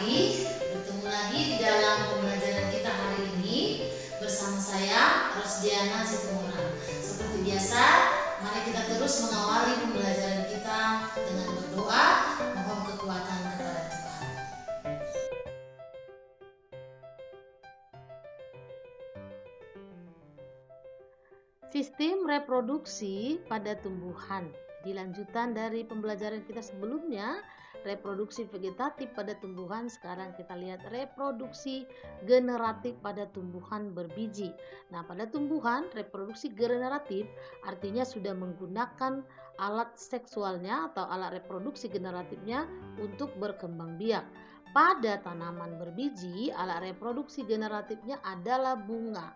pagi, bertemu lagi di dalam pembelajaran kita hari ini bersama saya Rosdiana Situmorang. Seperti biasa, mari kita terus mengawali pembelajaran kita dengan berdoa, mohon kekuatan kepada Tuhan. Sistem reproduksi pada tumbuhan. Di lanjutan dari pembelajaran kita sebelumnya, reproduksi vegetatif pada tumbuhan, sekarang kita lihat reproduksi generatif pada tumbuhan berbiji. Nah, pada tumbuhan reproduksi generatif artinya sudah menggunakan alat seksualnya atau alat reproduksi generatifnya untuk berkembang biak. Pada tanaman berbiji, alat reproduksi generatifnya adalah bunga.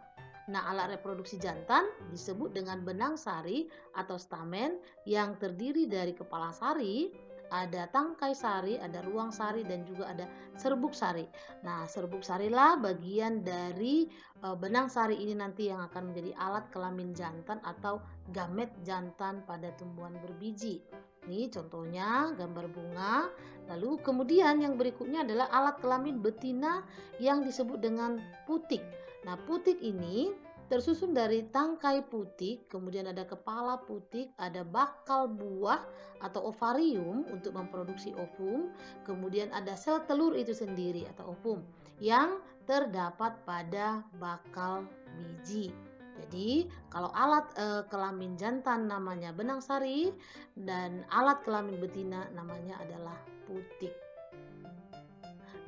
Nah, alat reproduksi jantan disebut dengan benang sari atau stamen yang terdiri dari kepala sari, ada tangkai sari, ada ruang sari, dan juga ada serbuk sari. Nah, serbuk sarilah bagian dari benang sari ini nanti yang akan menjadi alat kelamin jantan atau gamet jantan pada tumbuhan berbiji. Ini contohnya gambar bunga. Lalu kemudian yang berikutnya adalah alat kelamin betina yang disebut dengan putik. Nah, putik ini tersusun dari tangkai putik, kemudian ada kepala putik, ada bakal buah atau ovarium untuk memproduksi ovum, kemudian ada sel telur itu sendiri atau ovum yang terdapat pada bakal biji. Jadi, kalau alat kelamin jantan namanya benang sari dan alat kelamin betina namanya adalah putik.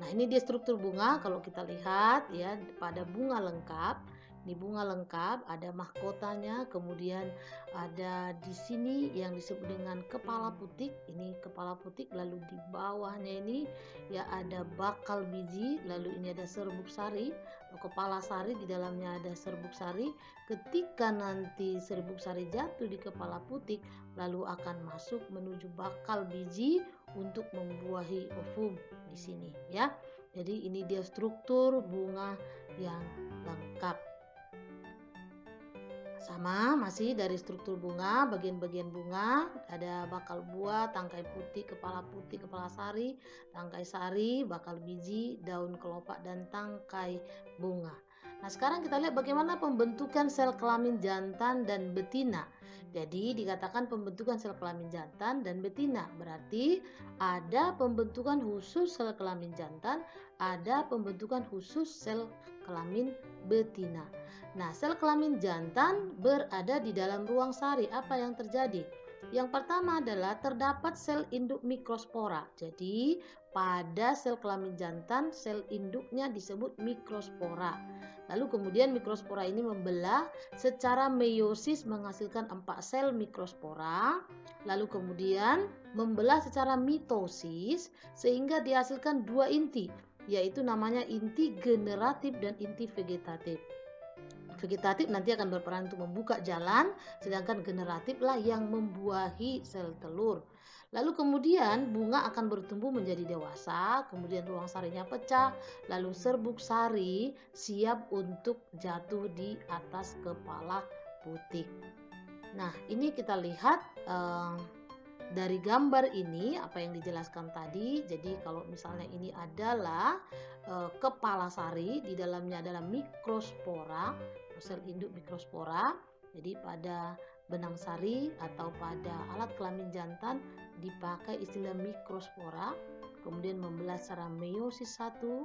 Nah, ini dia struktur bunga. Kalau kita lihat ya, pada bunga lengkap, ini bunga lengkap, ada mahkotanya, kemudian ada di sini yang disebut dengan kepala putik. Ini kepala putik, lalu di bawahnya ini ya ada bakal biji, lalu ini ada serbuk sari, kepala sari, di dalamnya ada serbuk sari. Ketika nanti serbuk sari jatuh di kepala putik, lalu akan masuk menuju bakal biji untuk membuahi ovum di sini ya. Jadi ini dia struktur bunga yang lengkap. Sama masih dari struktur bunga, bagian-bagian bunga ada bakal buah, tangkai putih, kepala sari, tangkai sari, bakal biji, daun kelopak, dan tangkai bunga. Nah, sekarang kita lihat bagaimana pembentukan sel kelamin jantan dan betina. Jadi dikatakan pembentukan sel kelamin jantan dan betina, berarti ada pembentukan khusus sel kelamin jantan, ada pembentukan khusus sel kelamin betina. Nah, sel kelamin jantan berada di dalam ruang sari. Apa yang terjadi? Yang pertama adalah terdapat sel induk mikrospora. Jadi, pada sel kelamin jantan, sel induknya disebut mikrospora. Lalu kemudian mikrospora ini membelah secara meiosis menghasilkan 4 sel mikrospora. Lalu kemudian membelah secara mitosis sehingga dihasilkan 2 inti, yaitu namanya inti generatif dan inti vegetatif. Vegetatif nanti akan berperan untuk membuka jalan, sedangkan generatiflah yang membuahi sel telur. Lalu kemudian bunga akan bertumbuh menjadi dewasa, kemudian ruang sarinya pecah, lalu serbuk sari siap untuk jatuh di atas kepala putik. Nah, ini kita lihat dari gambar ini apa yang dijelaskan tadi. Jadi kalau misalnya ini adalah kepala sari, di dalamnya adalah mikrospora, sel induk mikrospora. Jadi pada benang sari atau pada alat kelamin jantan dipakai istilah mikrospora, kemudian membelah secara meiosis 1,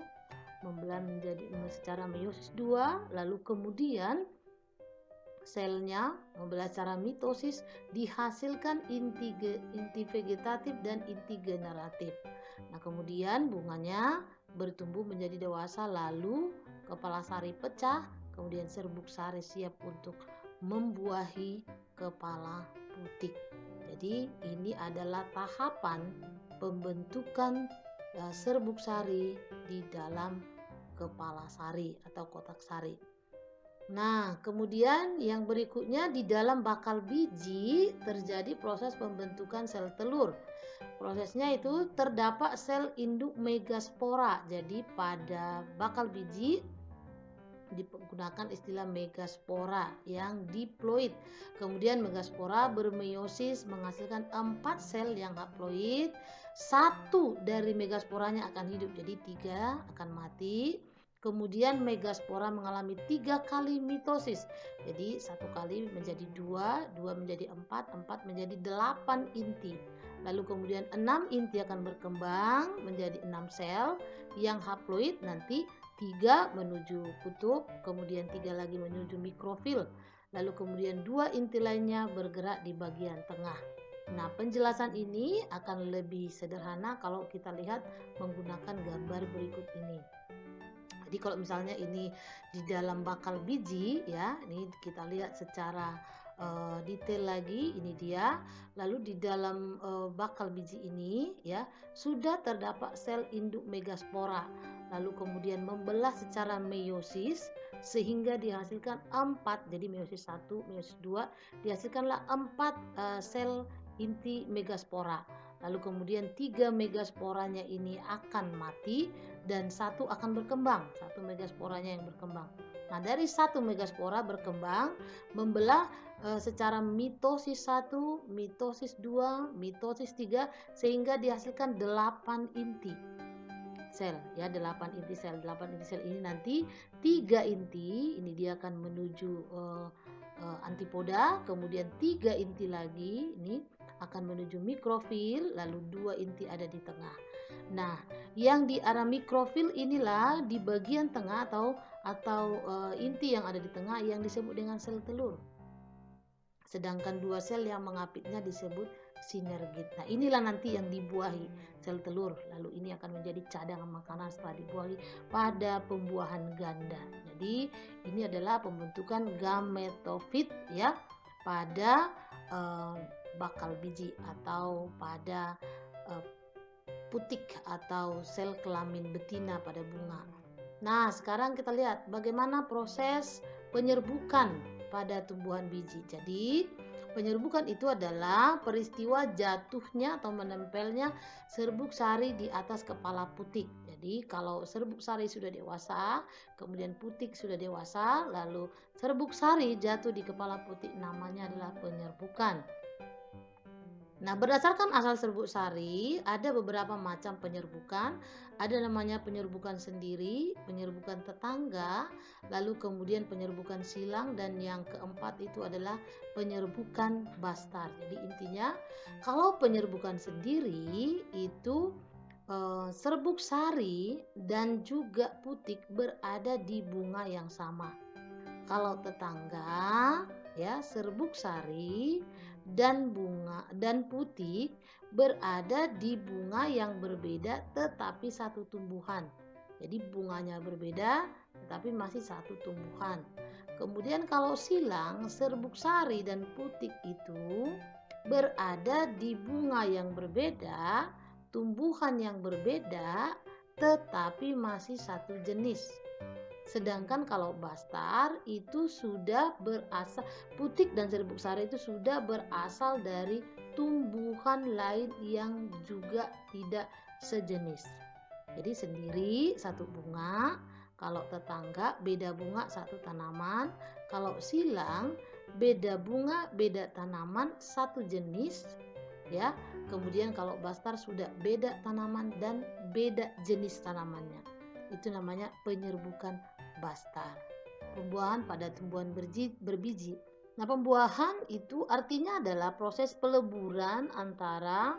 membelah menjadi secara meiosis 2, lalu kemudian selnya membelah secara mitosis, dihasilkan inti vegetatif dan inti generatif. Nah, kemudian bunganya bertumbuh menjadi dewasa, lalu kepala sari pecah, kemudian serbuk sari siap untuk membuahi kepala putik. Jadi ini adalah tahapan pembentukan serbuk sari di dalam kepala sari atau kotak sari. Nah, kemudian yang berikutnya di dalam bakal biji terjadi proses pembentukan sel telur. Prosesnya itu terdapat sel induk megaspora. Jadi pada bakal biji digunakan istilah megaspora yang diploid. Kemudian megaspora bermeiosis menghasilkan 4 sel yang haploid. 1 dari megasporanya akan hidup, jadi 3 akan mati. Kemudian megaspora mengalami 3 kali mitosis. Jadi 1 kali menjadi 2, 2 menjadi 4, 4 menjadi 8 inti. Lalu kemudian 6 inti akan berkembang menjadi 6 sel yang haploid, nanti 3 menuju kutub, kemudian 3 lagi menuju mikrofil. Lalu kemudian 2 inti lainnya bergerak di bagian tengah. Nah, penjelasan ini akan lebih sederhana kalau kita lihat menggunakan gambar berikut ini. Jadi kalau misalnya ini di dalam bakal biji ya, ini kita lihat secara detail lagi, ini dia. Lalu di dalam bakal biji ini ya sudah terdapat sel induk megaspora. Lalu kemudian membelah secara meiosis sehingga dihasilkan 4. Jadi meiosis 1, meiosis 2 dihasilkanlah 4 sel inti megaspora. Lalu kemudian 3 megasporanya ini akan mati dan 1 akan berkembang, 1 megasporanya yang berkembang. Nah, dari 1 megaspora berkembang membelah secara mitosis 1, mitosis 2, mitosis 3 sehingga dihasilkan 8 inti sel ya, 8 inti sel. 8 inti sel ini nanti 3 inti ini dia akan menuju antipoda, kemudian 3 inti lagi ini akan menuju mikrofil, lalu 2 inti ada di tengah. Nah, yang di arah mikrofil inilah di bagian tengah atau inti yang ada di tengah yang disebut dengan sel telur. Sedangkan 2 sel yang mengapitnya disebut sinergit. Nah, inilah nanti yang dibuahi sel telur. Lalu ini akan menjadi cadangan makanan setelah dibuahi pada pembuahan ganda. Jadi, ini adalah pembentukan gametofit ya pada bakal biji atau pada putik atau sel kelamin betina pada bunga. Nah, sekarang kita lihat bagaimana proses penyerbukan pada tumbuhan biji. Jadi, penyerbukan itu adalah peristiwa jatuhnya atau menempelnya serbuk sari di atas kepala putik. Jadi, kalau serbuk sari sudah dewasa, kemudian putik sudah dewasa, lalu serbuk sari jatuh di kepala putik, namanya adalah penyerbukan. Nah, berdasarkan asal serbuk sari, ada beberapa macam penyerbukan. Ada namanya penyerbukan sendiri, penyerbukan tetangga, lalu kemudian penyerbukan silang, dan yang keempat itu adalah penyerbukan bastar. Jadi intinya, kalau penyerbukan sendiri itu serbuk sari dan juga putik berada di bunga yang sama. Kalau tetangga ya, serbuk sari dan bunga dan putik berada di bunga yang berbeda tetapi satu tumbuhan. Jadi bunganya berbeda tetapi masih satu tumbuhan. Kemudian kalau silang, serbuk sari dan putik itu berada di bunga yang berbeda, tumbuhan yang berbeda tetapi masih satu jenis. Sedangkan kalau bastar itu sudah berasal, putik dan serbuk sari itu sudah berasal dari tumbuhan lain yang juga tidak sejenis. Jadi sendiri satu bunga, kalau tetangga beda bunga satu tanaman, kalau silang beda bunga beda tanaman satu jenis ya. Kemudian kalau bastar sudah beda tanaman dan beda jenis tanamannya. Itu namanya penyerbukan bastar. Pembuahan pada tumbuhan berbiji. Nah, pembuahan itu artinya adalah proses peleburan antara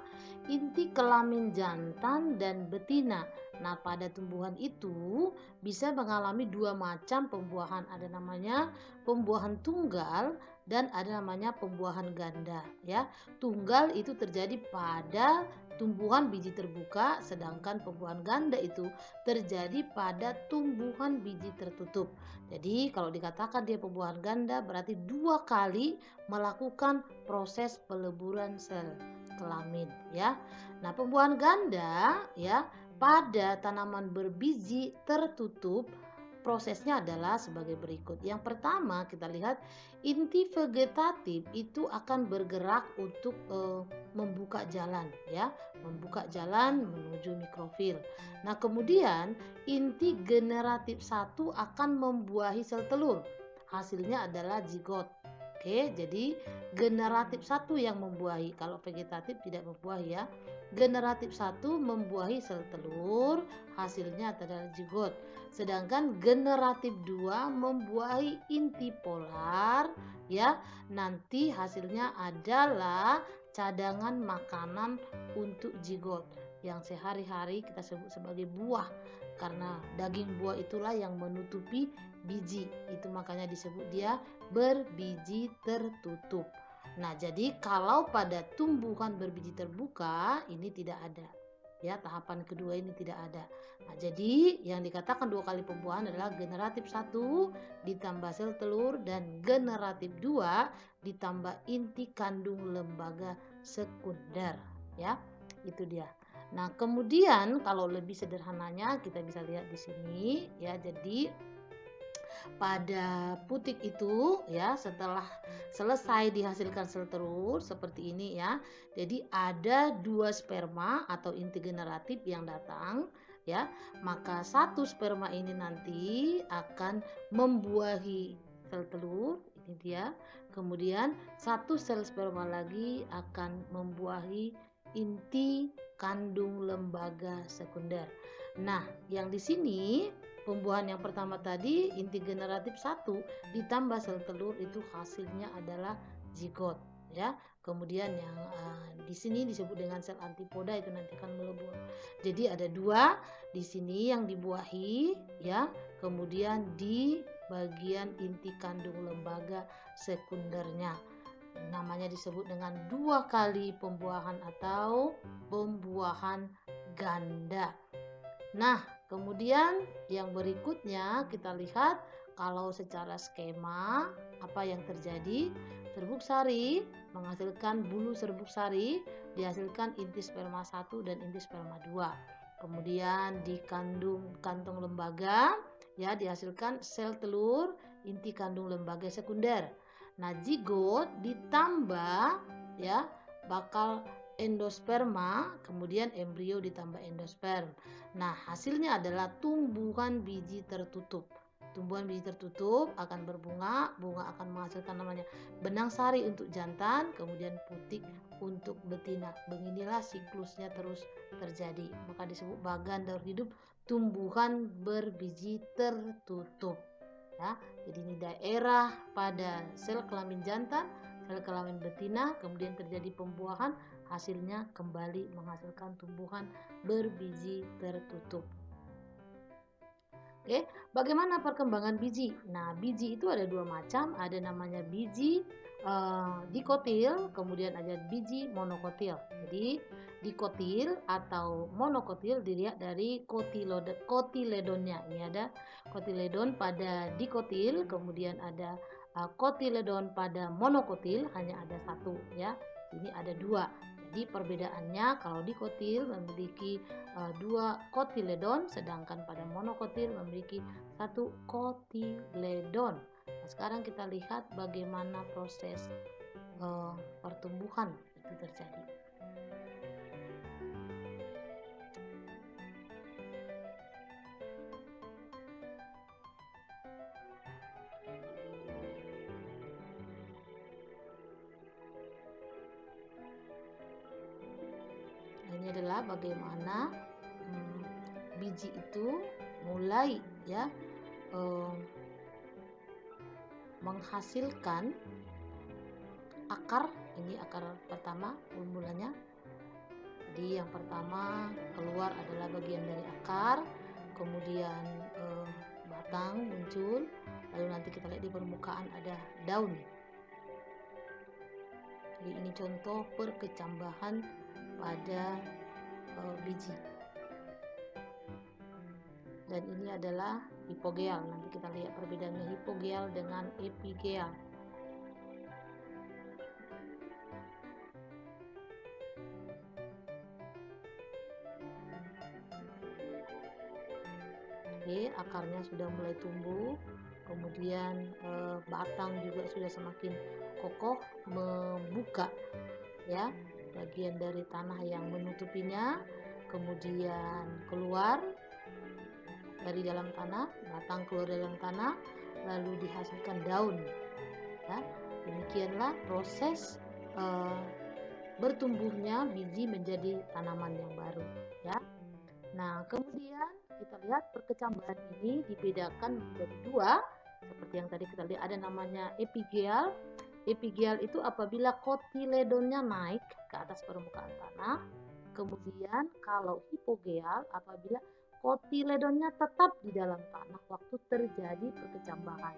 inti kelamin jantan dan betina. Nah, pada tumbuhan itu bisa mengalami 2 macam pembuahan. Ada namanya pembuahan tunggal dan ada namanya pembuahan ganda ya. Tunggal itu terjadi pada tumbuhan biji terbuka, sedangkan pembuahan ganda itu terjadi pada tumbuhan biji tertutup. Jadi kalau dikatakan dia pembuahan ganda berarti 2 kali melakukan proses peleburan sel kelamin ya. Nah, pembuahan ganda ya pada tanaman berbiji tertutup prosesnya adalah sebagai berikut. Yang pertama kita lihat inti vegetatif itu akan bergerak untuk membuka jalan ya, membuka jalan menuju mikrofil. Nah, kemudian inti generatif 1 akan membuahi sel telur. Hasilnya adalah zigot. Oke, jadi generatif 1 yang membuahi, kalau vegetatif tidak membuahi ya. Generatif 1 membuahi sel telur, hasilnya adalah zigot. Sedangkan generatif 2 membuahi inti polar ya. Nanti hasilnya adalah cadangan makanan untuk zigot yang sehari-hari kita sebut sebagai buah, karena daging buah itulah yang menutupi biji. Itu makanya disebut dia berbiji tertutup. Nah, jadi kalau pada tumbuhan berbiji terbuka ini tidak ada. Ya, tahapan kedua ini tidak ada. Nah, jadi yang dikatakan 2 kali pembuahan adalah generatif 1 ditambah sel telur dan generatif 2 ditambah inti kandung lembaga sekunder ya. Itu dia. Nah, kemudian kalau lebih sederhananya kita bisa lihat di sini ya. Jadi pada putik itu ya, setelah selesai dihasilkan sel telur seperti ini ya. Jadi ada 2 sperma atau inti generatif yang datang ya. Maka 1 sperma ini nanti akan membuahi sel telur, ini dia. Kemudian 1 sel sperma lagi akan membuahi inti kandung lembaga sekunder. Nah, yang di sini pembuahan yang pertama tadi inti generatif 1 ditambah sel telur itu hasilnya adalah zigot ya. Kemudian yang di sini disebut dengan sel antipoda, itu nanti akan melebur. Jadi ada 2 di sini yang dibuahi ya. Kemudian di bagian inti kandung lembaga sekundernya. Namanya disebut dengan 2 kali pembuahan atau pembuahan ganda. Nah, kemudian yang berikutnya kita lihat kalau secara skema apa yang terjadi. Serbuk sari menghasilkan bulu serbuk sari, dihasilkan inti sperma 1 dan inti sperma 2. Kemudian di kantong lembaga ya dihasilkan sel telur, inti kandung lembaga sekunder. Nah, zigot ditambah ya bakal endosperma, kemudian embrio ditambah endosperm. Nah, hasilnya adalah tumbuhan biji tertutup. Tumbuhan biji tertutup akan berbunga, bunga akan menghasilkan namanya benang sari untuk jantan, kemudian putik untuk betina. Beginilah siklusnya terus terjadi. Maka disebut bagan daur hidup tumbuhan berbiji tertutup. Ya, jadi ini daerah pada sel kelamin jantan, sel kelamin betina, kemudian terjadi pembuahan, hasilnya kembali menghasilkan tumbuhan berbiji tertutup. Oke, bagaimana perkembangan biji? Nah, biji itu ada 2 macam, ada namanya biji dikotil, kemudian ada biji monokotil. Jadi dikotil atau monokotil dilihat dari kotiledonnya. Ini ada kotiledon pada dikotil, kemudian ada kotiledon pada monokotil, hanya ada 1 ya. Ini ada 2. Jadi perbedaannya kalau dikotil memiliki 2 kotiledon, sedangkan pada monokotil memiliki 1 kotiledon. Nah, sekarang kita lihat bagaimana proses pertumbuhan itu terjadi. Ini adalah bagaimana biji itu mulai ya menghasilkan akar. Ini akar pertama mulanya. Jadi yang pertama keluar adalah bagian dari akar, kemudian batang muncul, lalu nanti kita lihat di permukaan ada daun. Jadi ini contoh perkecambahan pada biji. Dan ini adalah hipogeal. Nanti kita lihat perbedaannya hipogeal dengan epigeal. Oke, akarnya sudah mulai tumbuh, kemudian batang juga sudah semakin kokoh, membuka ya bagian dari tanah yang menutupinya, kemudian keluar dari dalam tanah, batang keluar dari dalam tanah, lalu dihasilkan daun. Ya, demikianlah proses eh, bertumbuhnya biji menjadi tanaman yang baru. Ya, nah kemudian kita lihat perkecambahan ini dibedakan menjadi dua, seperti yang tadi kita lihat ada namanya epigeal. Epigeal itu apabila kotiledonnya naik ke atas permukaan tanah. Kemudian kalau hipogeal apabila kotiledonnya tetap di dalam tanah waktu terjadi perkecambahan.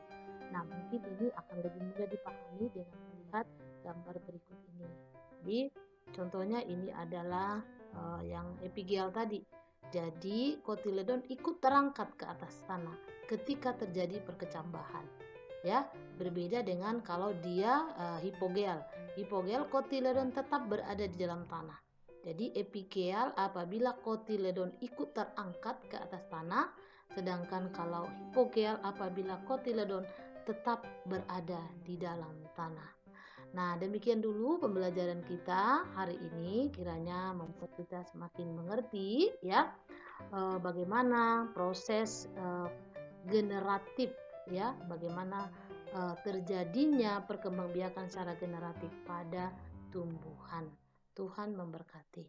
Nah, mungkin ini akan lebih mudah dipahami dengan melihat gambar berikut ini. Jadi, contohnya ini adalah yang epigeal tadi. Jadi, kotiledon ikut terangkat ke atas tanah ketika terjadi perkecambahan. Ya, berbeda dengan kalau dia hipogeal. Hipogeal kotiledon tetap berada di dalam tanah. Jadi epigeal apabila kotiledon ikut terangkat ke atas tanah, sedangkan kalau hipogeal apabila kotiledon tetap berada di dalam tanah. Nah, demikian dulu pembelajaran kita hari ini, kiranya membuat kita semakin mengerti ya bagaimana proses generatif ya, bagaimana terjadinya perkembangbiakan secara generatif pada tumbuhan. Tuhan memberkati.